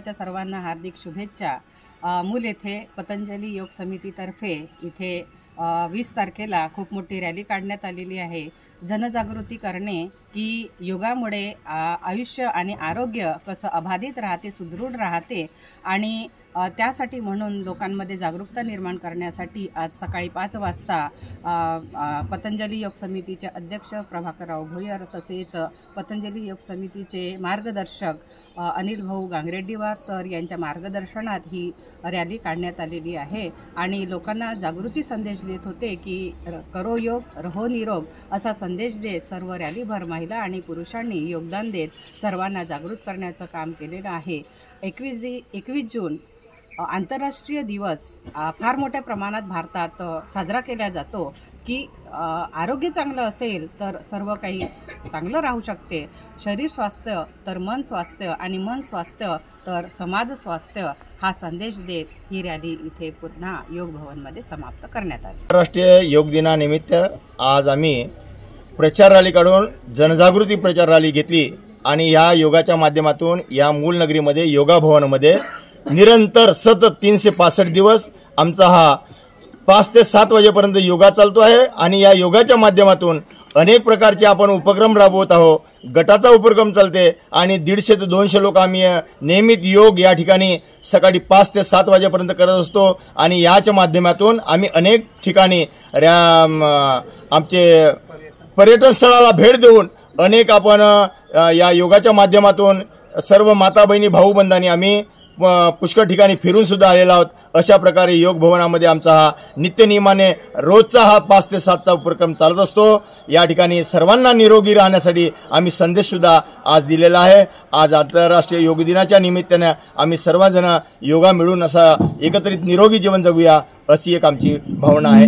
दिनाच्या सर्वांना हार्दिक शुभेच्छा। मूल येथे पतंजली योग समितीतर्फे इथे 20 तारखेला खूप मोठी रॅली काढण्यात आलेली आहे। जनजागृती करणे की योगामुळे आयुष्य आणि आरोग्य कसं अबाधित राहते, सुदृढ राहते आणि त्यासाठी म्हणून लोकांमध्ये जागरूकता निर्माण करण्यासाठी आज सकाळी 5 वाजता पतंजली योग समितीचे अध्यक्ष प्रभाकरराव भोयर तसेच पतंजली योग समितीचे मार्गदर्शक अनिल भाऊ गांगरेड्डीवार सर यांच्या मार्गदर्शनात ही रॅली काढण्यात आलेली आहे आणि लोकांना जागृती संदेश देत होते की करो योग रहो निरोग असा संदेश देत सर्व रॅलीभर महिला आणि पुरुषांनी योगदान देत सर्वांना जागृत करण्याचं काम केलेलं आहे। 21 जून आंतरराष्ट्रीय दिवस फार मोठ्या प्रमाणात भारतात साजरा केला जातो की आरोग्य चांगलं असेल तर सर्व काही चांगलं राहू शकते। शरीर स्वास्थ्य तर मन स्वास्थ्य आणि मन स्वास्थ्य तर समाज स्वास्थ्य हा संदेश देत ही रॅली इथे पुन्हा योग भवनमध्ये समाप्त करण्यात आली। आंतरराष्ट्रीय योग दिनानिमित्त आज आम्ही प्रचार रॅली काढून जनजागृती प्रचार रॅली घेतली आणि या योगाच्या माध्यमातून या मूल नगरीमध्ये योगा भवनमध्ये निरंतर सतत 365 दिवस आमचा हा 5 ते 7 वाजेपर्यंत योगा चालतो आहे आणि या योगाच्या माध्यमातून अनेक प्रकारचे आपण उपक्रम राबवत आहोत। गटाचा उपक्रम चालते आणि 150 ते 200 लोक आम्ही नियमित योग या ठिकाणी सकाळी 5 ते 7 वाजेपर्यंत करत असतो आणि याच्या माध्यमातून आम्ही अनेक ठिकाणी आमचे पर्यटन स्थळाला भेट देऊन अनेक आपण या योगाच्या माध्यमातून सर्व माता बहिणी भाऊ बंधांनी आम्ही पुष्कळ ठिकाणी फिरून सुद्धा आलेला आहोत। अशा प्रकारे योग भवनामध्ये आमचा हा नित्यनियमाने रोजचा हा 5 ते 7चा उपक्रम चालत असतो। या ठिकाणी सर्वांना निरोगी राहण्यासाठी आम्ही संदेश सुद्धा आज दिलेला आहे। आज आंतरराष्ट्रीय योग दिनाच्या निमित्ताने आम्ही सर्वजण योगा मिळून असा एकत्रित निरोगी जीवन जगूया अशी एक आमची भावना आहे।